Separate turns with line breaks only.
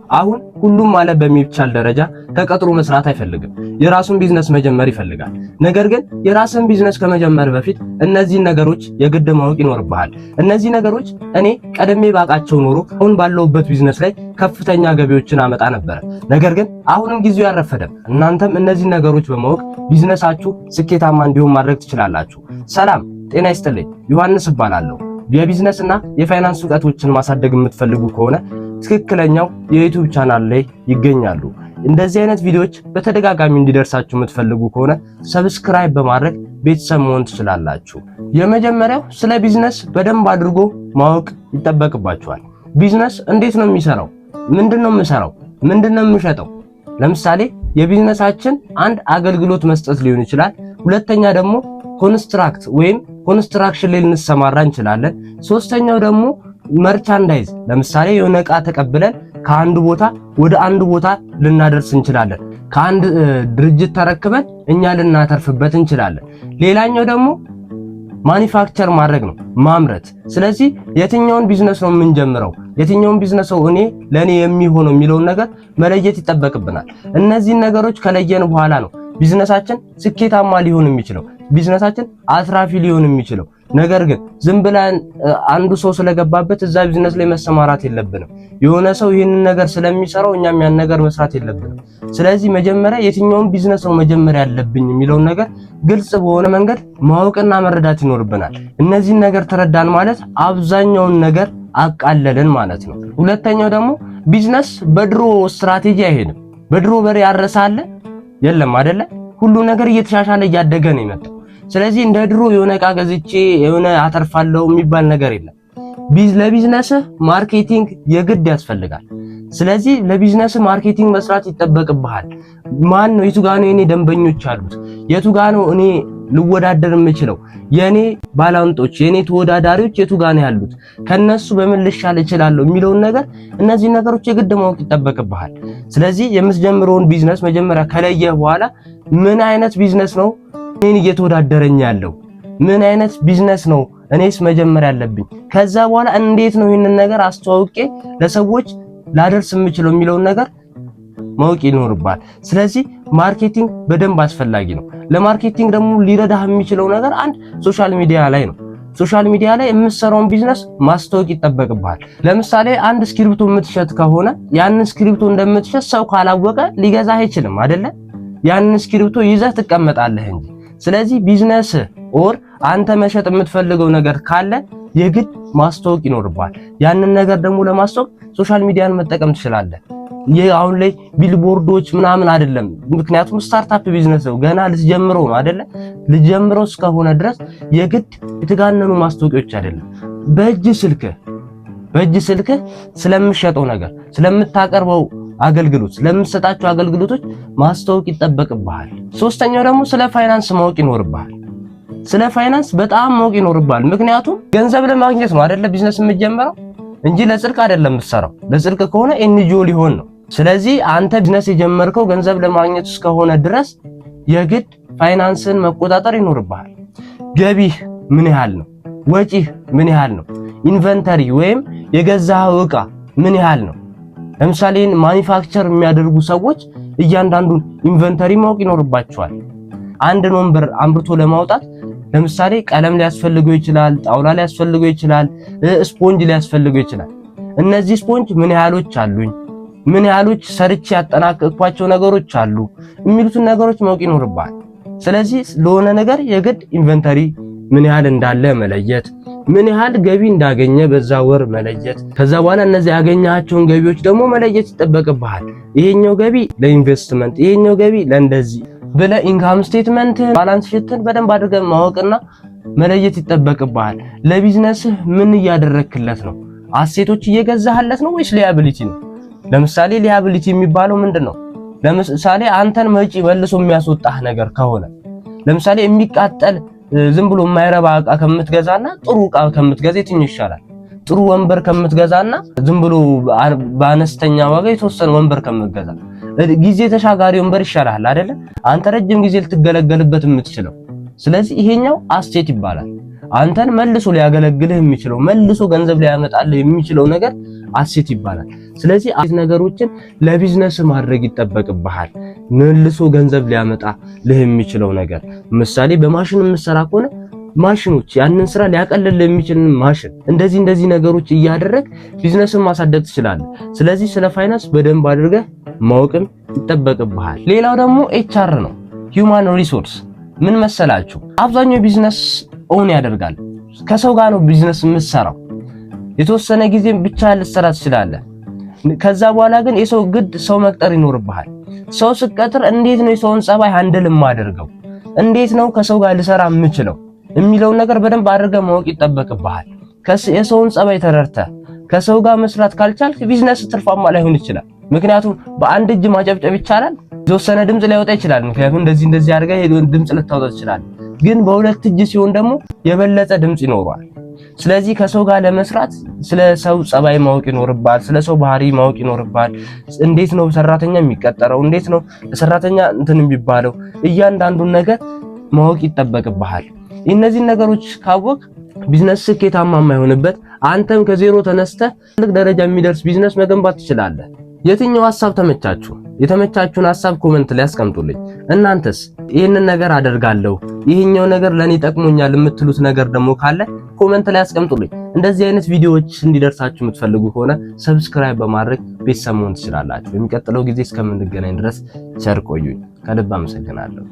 አሁን ሁሉም ማለት በሚቻል ደረጃ ተቀጥሮ መስራት አይፈልግም። የራሱን ቢዝነስ መጀመር ይፈልጋል። ነገር ግን የራስን ቢዝነስ ከመጀመር በፊት እነዚህን ነገሮች የግድ ማወቅ ይኖርብሃል። እነዚህ ነገሮች እኔ ቀደሜ ባቃቸው ኖሮ አሁን ባለውበት ቢዝነስ ላይ ከፍተኛ ገቢዎችን አመጣ ነበር። ነገር ግን አሁንም ጊዜው ያረፈደም። እናንተም እነዚህ ነገሮች በማወቅ ቢዝነሳችሁ ስኬታማ እንዲሆን ማድረግ ትችላላችሁ። ሰላም ጤና ይስጥልኝ። ዮሐንስ እባላለሁ። የቢዝነስ እና የፋይናንስ ዕውቀቶችን ማሳደግ የምትፈልጉ ከሆነ ትክክለኛው የዩቲዩብ ቻናል ላይ ይገኛሉ። እንደዚህ አይነት ቪዲዮዎች በተደጋጋሚ እንዲደርሳችሁ የምትፈልጉ ከሆነ ሰብስክራይብ በማድረግ ቤተሰብ መሆን ትችላላችሁ። የመጀመሪያው ስለ ቢዝነስ በደንብ አድርጎ ማወቅ ይጠበቅባችኋል። ቢዝነስ እንዴት ነው የሚሰራው? ምንድነው የምሰራው? ምንድነው የምሸጠው? ለምሳሌ የቢዝነሳችን አንድ አገልግሎት መስጠት ሊሆን ይችላል። ሁለተኛ ደግሞ ኮንስትራክት ወይም ኮንስትራክሽን ላይ ልንሰማራ እንችላለን። ሶስተኛው ደግሞ መርቻንዳይዝ፣ ለምሳሌ የሆነ ዕቃ ተቀብለን ከአንድ ቦታ ወደ አንድ ቦታ ልናደርስ እንችላለን። ከአንድ ድርጅት ተረክበን እኛ ልናተርፍበት እንችላለን። ሌላኛው ደግሞ ማኒፋክቸር ማድረግ ነው፣ ማምረት። ስለዚህ የትኛውን ቢዝነስ ነው የምንጀምረው፣ የትኛውን ቢዝነስ ነው ለኔ የሚሆነው የሚለውን ነገር መለየት ይጠበቅብናል። እነዚህን ነገሮች ከለየን በኋላ ነው ቢዝነሳችን ስኬታማ ሊሆን የሚችለው፣ ቢዝነሳችን አትራፊ ሊሆን የሚችለው። ነገር ግን ዝም ብለን አንዱ ሰው ስለገባበት እዛ ቢዝነስ ላይ መሰማራት የለብንም። የሆነ ሰው ይህንን ነገር ስለሚሰራው እኛም ያን ነገር መስራት የለብንም። ስለዚህ መጀመሪያ የትኛውን ቢዝነስ ነው መጀመሪያ ያለብኝ የሚለውን ነገር ግልጽ በሆነ መንገድ ማወቅና መረዳት ይኖርብናል። እነዚህን ነገር ተረዳን ማለት አብዛኛውን ነገር አቃለልን ማለት ነው። ሁለተኛው ደግሞ ቢዝነስ በድሮ ስትራቴጂ አይሄድም። በድሮ በሬ ያረሳለ የለም አይደለ? ሁሉ ነገር እየተሻሻለ እያደገ ነው የመጣው። ስለዚህ እንደ ድሮ የሆነ ዕቃ ገዝቼ የሆነ አተርፋለሁ የሚባል ነገር የለም። ለቢዝነስ ማርኬቲንግ የግድ ያስፈልጋል። ስለዚህ ለቢዝነስ ማርኬቲንግ መስራት ይጠበቅብሃል። ማን ነው የቱ ጋር ነው የኔ ደንበኞች አሉት? የቱ ጋር ነው እኔ ልወዳደር የምችለው? የኔ ባላንጦች የኔ ተወዳዳሪዎች የቱ ጋር ነው ያሉት? ከነሱ በምን ልሻል እችላለሁ የሚለውን ነገር እነዚህ ነገሮች የግድ ማወቅ ይጠበቅብሃል። ስለዚህ የምትጀምረውን ቢዝነስ መጀመሪያ ከለየህ በኋላ ምን አይነት ቢዝነስ ነው እኔን እየተወዳደረኝ ያለው? ምን አይነት ቢዝነስ ነው እኔስ መጀመር ያለብኝ? ከዛ በኋላ እንዴት ነው ይህንን ነገር አስተዋውቄ ለሰዎች ላደርስ የምችለው የሚለውን ነገር ማወቅ ይኖርባል። ስለዚህ ማርኬቲንግ በደንብ አስፈላጊ ነው። ለማርኬቲንግ ደግሞ ሊረዳህ የሚችለው ነገር አንድ ሶሻል ሚዲያ ላይ ነው። ሶሻል ሚዲያ ላይ የምትሰራውን ቢዝነስ ማስተዋወቅ ይጠበቅብሃል። ለምሳሌ አንድ ስክሪፕቶ የምትሸጥ ከሆነ ያንን ስክሪፕቶ እንደምትሸጥ ሰው ካላወቀ ሊገዛህ አይችልም አይደለ? ያንን ስክሪፕቶ ይዘህ ትቀመጣለህ እንጂ። ስለዚህ ቢዝነስ ኦር አንተ መሸጥ የምትፈልገው ነገር ካለ የግድ ማስተዋወቅ ይኖርብሃል። ያንን ነገር ደግሞ ለማስተዋወቅ ሶሻል ሚዲያን መጠቀም ትችላለህ። ይሄ አሁን ላይ ቢልቦርዶች ምናምን አይደለም። ምክንያቱም ስታርታፕ ቢዝነስ ነው፣ ገና ልትጀምረው ነው አይደለ? ልትጀምረው እስከሆነ ድረስ የግድ የተጋነኑ ማስታወቂያዎች አይደለም። በእጅ ስልክ ስለምትሸጠው ነገር፣ ስለምታቀርበው አገልግሎት፣ ስለምትሰጣቸው አገልግሎቶች ማስተዋወቅ ይጠበቅብሃል። ሶስተኛው ደግሞ ስለ ፋይናንስ ማወቅ ይኖርብሃል። ስለ ፋይናንስ በጣም ማወቅ ይኖርብሃል። ምክንያቱም ገንዘብ ለማግኘት ነው አይደለ ቢዝነስ የምትጀምረው እንጂ ለጽድቅ አይደለም የምትሰራው። ለጽድቅ ከሆነ ኤንጂኦ ሊሆን ነው። ስለዚህ አንተ ቢዝነስ የጀመርከው ገንዘብ ለማግኘት እስከሆነ ድረስ የግድ ፋይናንስን መቆጣጠር ይኖርብሃል። ገቢህ ምን ያህል ነው? ወጪህ ምን ያህል ነው? ኢንቨንተሪ ወይም የገዛኸው ዕቃ ምን ያህል ነው? ለምሳሌ ማኒፋክቸር የሚያደርጉ ሰዎች እያንዳንዱን ኢንቨንተሪ ማወቅ ይኖርባቸዋል። አንድን ወንበር አምርቶ ለማውጣት ለምሳሌ ቀለም ሊያስፈልገው ይችላል፣ ጣውላ ሊያስፈልገው ይችላል፣ ስፖንጅ ሊያስፈልገው ይችላል። እነዚህ ስፖንጅ ምን ያህሎች አሉኝ፣ ምን ያህሎች ሰርቼ ያጠናቀቅኳቸው ነገሮች አሉ የሚሉትን ነገሮች ማወቅ ይኖርብሃል። ስለዚህ ለሆነ ነገር የግድ ኢንቨንተሪ ምን ያህል እንዳለ መለየት፣ ምን ያህል ገቢ እንዳገኘ በዛ ወር መለየት፣ ከዛ በኋላ እነዚህ ያገኛቸውን ገቢዎች ደግሞ መለየት ይጠበቅብሃል። ይሄኛው ገቢ ለኢንቨስትመንት፣ ይሄኛው ገቢ ለእንደዚህ ብለህ ኢንካም ስቴትመንት ባላንስ ሺትን በደንብ አድርገህ ማወቅና መለየት ይጠበቅብሃል። ለቢዝነስህ ምን እያደረክለት ነው? አሴቶች እየገዛህለት ነው ወይስ ሊያቢሊቲ ነው? ለምሳሌ ሊያቢሊቲ የሚባለው ምንድነው? ለምሳሌ አንተን መጪ መልሶ የሚያስወጣህ ነገር ከሆነ ለምሳሌ የሚቃጠል ዝም ብሎ የማይረባ ዕቃ ከምትገዛና ጥሩ ዕቃ ከምትገዛ የትኛው ይሻላል? ጥሩ ወንበር ከምትገዛና ዝም ብሎ በአነስተኛ ዋጋ የተወሰነ ወንበር ከምትገዛ ጊዜ ተሻጋሪ ወንበር ይሻላል አይደለ? አንተ ረጅም ጊዜ ልትገለገልበት የምትችለው። ስለዚህ ይሄኛው አሴት ይባላል። አንተን መልሶ ሊያገለግልህ የሚችለው መልሶ ገንዘብ ሊያመጣልህ የሚችለው ነገር አሴት ይባላል። ስለዚህ አሴት ነገሮችን ለቢዝነስ ማድረግ ይጠበቅብሃል። መልሶ ገንዘብ ሊያመጣልህ የሚችለው ነገር ምሳሌ በማሽን የምትሰራ ከሆነ ማሽኖች ያንን ስራ ሊያቀልልህ የሚችል ማሽን እንደዚህ ነገሮች እያደረግ ቢዝነስን ማሳደግ ትችላለህ። ስለዚህ ስለ ፋይናንስ በደንብ አድርገህ ማወቅም ይጠበቅብሃል። ሌላው ደግሞ ኤችአር ነው፣ ሂውማን ሪሶርስ። ምን መሰላችሁ? አብዛኛው ቢዝነስ ኦን ያደርጋል። ከሰው ጋር ነው ቢዝነስ የምትሰራው። የተወሰነ ጊዜ ብቻ ልትሰራ ትችላለህ። ከዛ በኋላ ግን የሰው ግድ ሰው መቅጠር ይኖርብሃል። ሰው ስትቀጥር እንዴት ነው የሰውን ጸባይ ሃንድል የማደርገው፣ እንዴት ነው ከሰው ጋር ልሰራ የምችለው የሚለውን ነገር በደንብ አድርገህ ማወቅ ይጠበቅብሃል። የሰውን ጸባይ ተረድተህ ከሰው ጋር መስራት ካልቻልክ ቢዝነስ ትርፋማ ላይሆን ይችላል። ምክንያቱም በአንድ እጅ ማጨብጨብ ይቻላል፣ የተወሰነ ድምጽ ሊያወጣ ይችላል። ምክንያቱም እንደዚህ አድርገህ ድምጽ ልታወጣ ትችላለህ። ግን በሁለት እጅ ሲሆን ደግሞ የበለጠ ድምጽ ይኖረዋል። ስለዚህ ከሰው ጋር ለመስራት ስለ ሰው ጸባይ ማወቅ ይኖርባል፣ ስለ ሰው ባህሪ ማወቅ ይኖርባል። እንዴት ነው ሰራተኛ የሚቀጠረው፣ እንዴት ነው ሰራተኛ እንትን የሚባለው፣ እያንዳንዱን ነገር ማወቅ ይጠበቅብሃል። እነዚህ ነገሮች ካወቅ ቢዝነስ ስኬታማ የማይሆንበት አንተም ከዜሮ ተነስተህ ትልቅ ደረጃ የሚደርስ ቢዝነስ መገንባት ትችላለህ። የትኛው ሐሳብ ተመቻችሁ? የተመቻችሁን ሐሳብ ኮሜንት ላይ አስቀምጡልኝ። እናንተስ ይህንን ነገር አደርጋለሁ፣ ይሄኛው ነገር ለኔ ጠቅሞኛል የምትሉት ነገር ደግሞ ካለ ኮሜንት ላይ አስቀምጡልኝ። እንደዚህ አይነት ቪዲዮዎች እንዲደርሳችሁ የምትፈልጉ ከሆነ ሰብስክራይብ በማድረግ ቤተሰብ መሆን ትችላላችሁ። በሚቀጥለው ጊዜ እስከምንገናኝ ድረስ ቸር ቆዩኝ። ከልብ አመሰግናለሁ።